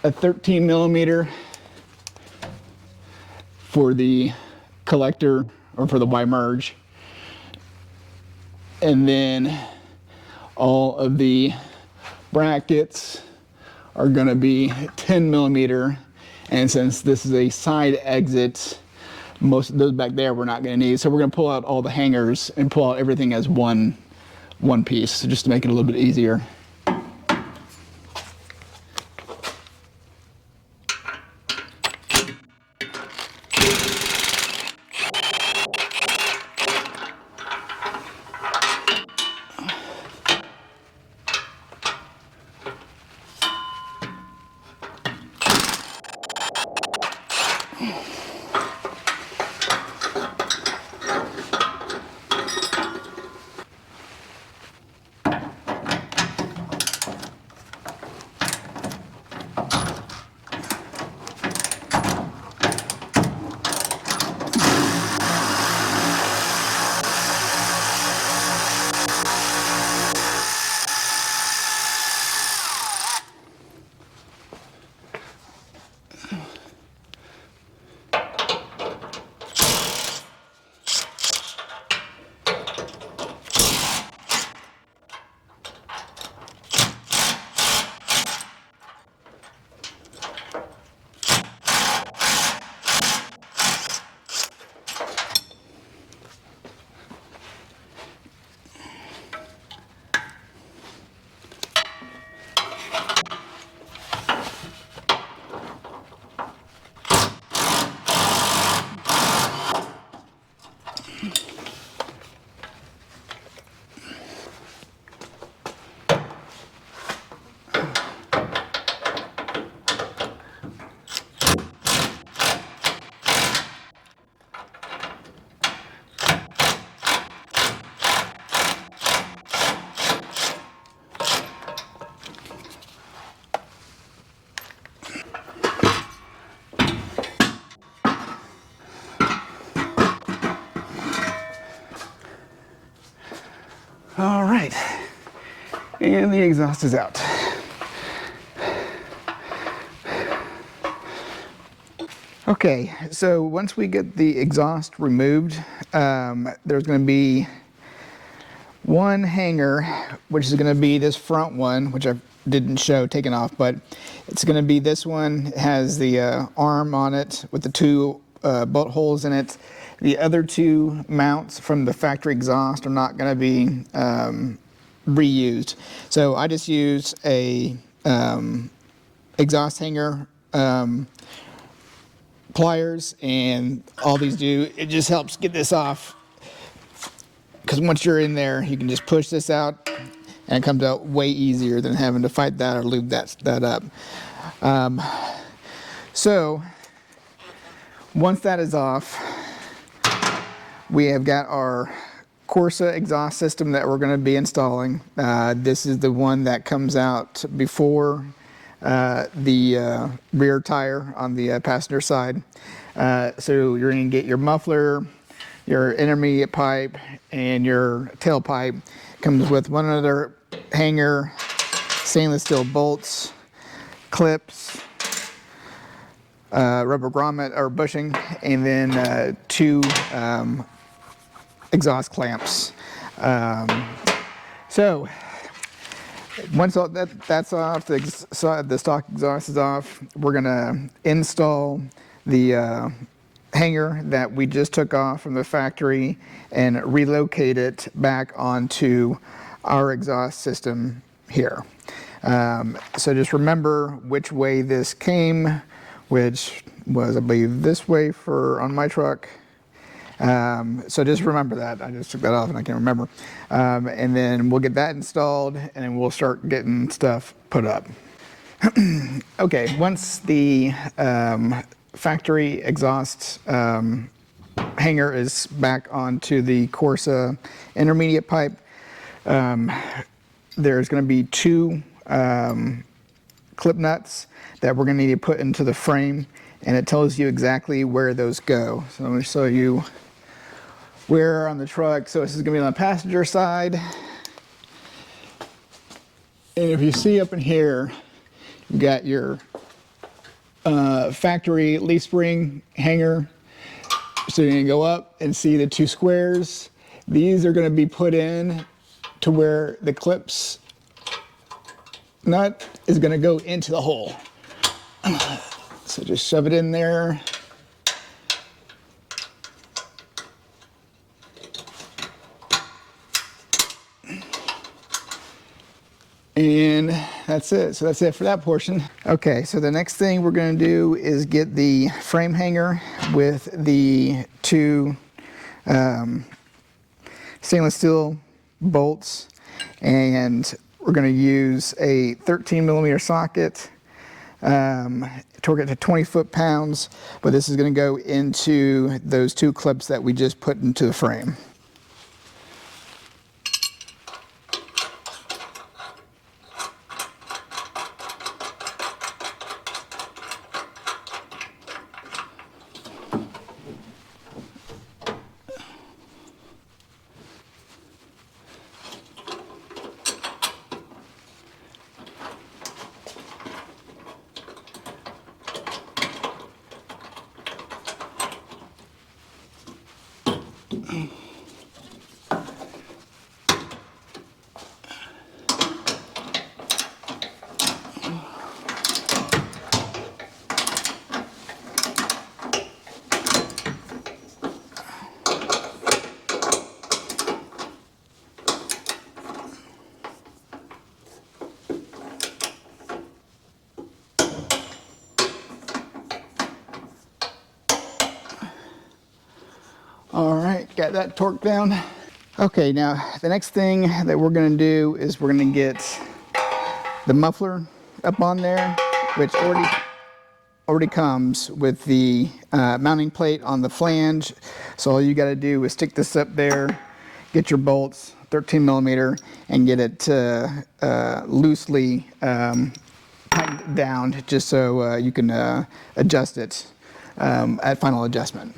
a 13 millimeter for the collector or for the Y-merge. And then all of the brackets are going to be 10 millimeter. And since this is a side exit, most of those back there we're not going to need. So we're going to pull out all the hangers and pull out everything as one piece, just to make it a little bit easier. All right, and the exhaust is out. Okay, so once we get the exhaust removed, there's going to be one hanger, which is going to be this front one, which I didn't show taken off, but it's going to be this one. It has the arm on it with the two bolt holes in it. The other two mounts from the factory exhaust are not going to be reused. So I just use a exhaust hanger, pliers, and all these do, it just helps get this off. Because once you're in there, you can just push this out and it comes out way easier than having to fight that or lube that up. So once that is off, we have got our Corsa exhaust system that we're going to be installing. This is the one that comes out before the rear tire on the passenger side. So you're going to get your muffler, your intermediate pipe, and your tailpipe. Comes with one other hanger, stainless steel bolts, clips, rubber grommet or bushing, and then two exhaust clamps. So once all that's off, the stock exhaust is off, we're gonna install the hanger that we just took off from the factory and relocate it back onto our exhaust system here. So just remember which way this came, which was, I believe, this way on my truck. So just remember that. I just took that off and I can't remember. And then we'll get that installed and then we'll start getting stuff put up. Okay, once the factory exhaust hanger is back onto the Corsa intermediate pipe, there's going to be two clip nuts that we're going to need to put into the frame, and it tells you exactly where those go. So I'm going to show you where on the truck. So this is going to be on the passenger side, and if you see up in here, you've got your factory leaf spring hanger. So you're going to go up and see the two squares. These are going to be put in to where the clips nut is going to go into the hole. So just shove it in there. And that's it. So that's it for that portion. Okay, so the next thing we're going to do is get the frame hanger with the two stainless steel bolts, and we're going to use a 13mm socket, torque it to 20 foot-pounds, but this is going to go into those two clips that we just put into the frame. All right, got that torqued down. Okay, now the next thing that we're going to do is we're going to get the muffler up on there, which already comes with the mounting plate on the flange. So all you got to do is stick this up there, get your bolts, 13mm, and get it loosely tightened down, just so you can adjust it at final adjustment.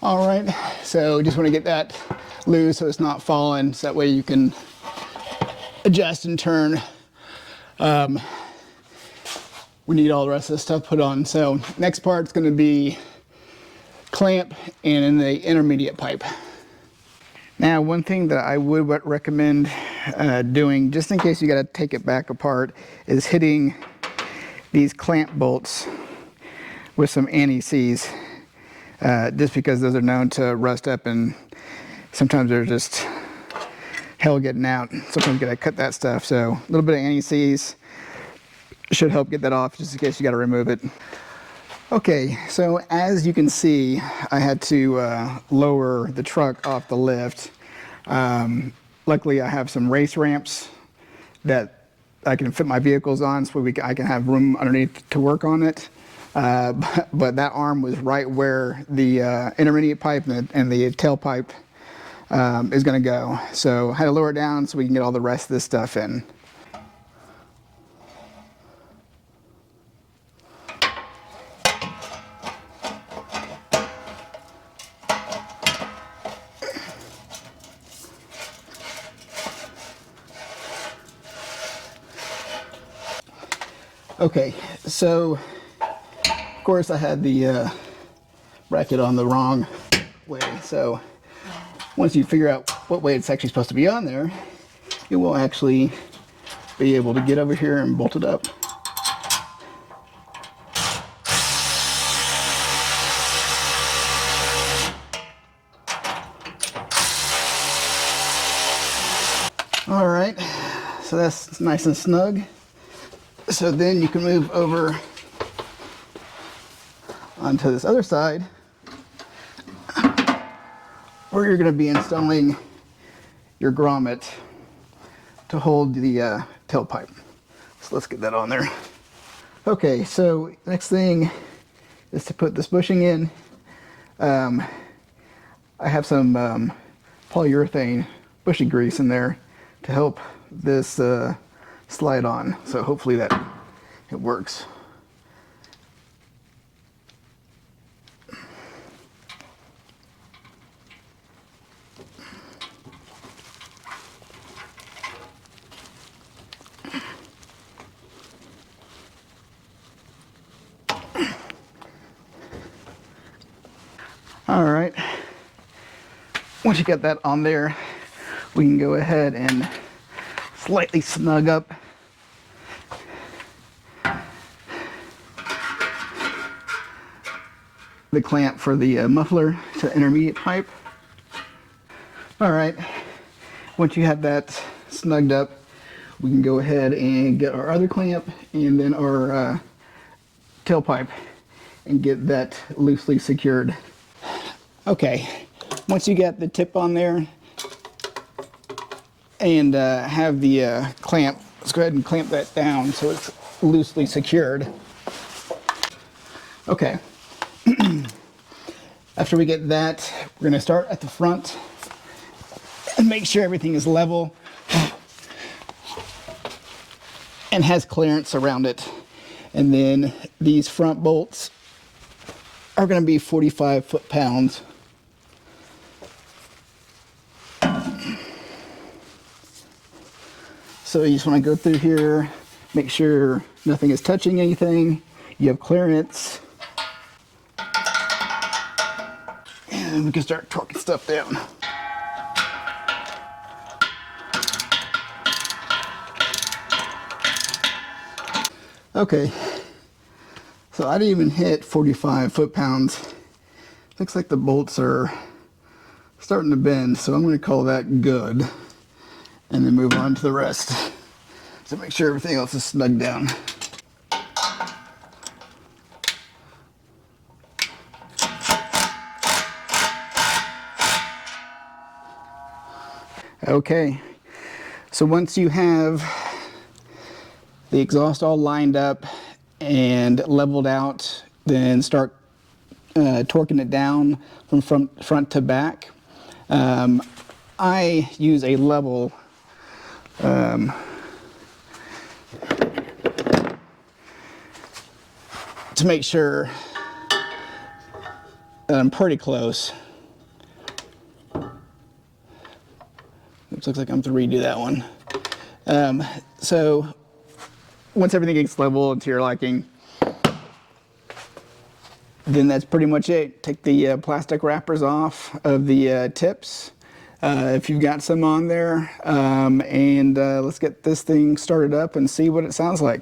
All right, so just want to get that loose so it's not falling, so that way you can adjust and turn. We need all the rest of this stuff put on. So next part's going to be clamp and in the intermediate pipe. Now, one thing that I would recommend doing, just in case you got to take it back apart, is hitting these clamp bolts with some anti-seize. Just because those are known to rust up, and sometimes they're just hell getting out. Sometimes you gotta cut that stuff. So a little bit of anti-seize should help get that off, just in case you gotta remove it. Okay, so as you can see, I had to lower the truck off the lift. Luckily, I have some race ramps that I can fit my vehicles on, so I can have room underneath to work on it. But that arm was right where the intermediate pipe and the tailpipe is going to go. So I had to lower it down so we can get all the rest of this stuff in. Okay, so of course I had the bracket on the wrong way, so once you figure out what way it's actually supposed to be on there, you will actually be able to get over here and bolt it up. All right, So that's nice and snug. So then you can move over onto this other side where you're going to be installing your grommet to hold the tailpipe. So let's get that on there. Okay, so next thing is to put this bushing in. I have some polyurethane bushing grease in there to help this slide on. So hopefully that it works. All right, once you get that on there, we can go ahead and slightly snug up the clamp for the muffler to intermediate pipe. All right, once you have that snugged up, we can go ahead and get our other clamp and then our tailpipe and get that loosely secured. Okay, once you get the tip on there and have the clamp, let's go ahead and clamp that down so it's loosely secured. Okay, after we get that, we're going to start at the front and make sure everything is level and has clearance around it. And then these front bolts are going to be 45 foot-pounds. So you just want to go through here, make sure nothing is touching anything, you have clearance, and we can start torquing stuff down. Okay, so I didn't even hit 45 foot-pounds. Looks like the bolts are starting to bend, so I'm going to call that good. And then move on to the rest. So make sure everything else is snug down. Okay, so once you have the exhaust all lined up and leveled out, then start torquing it down from front to back. I use a level to make sure that I'm pretty close. Oops, looks like I'm to redo that one. So once everything gets level to your liking, then that's pretty much it. Take the plastic wrappers off of the tips, if you've got some on there, and let's get this thing started up and see what it sounds like.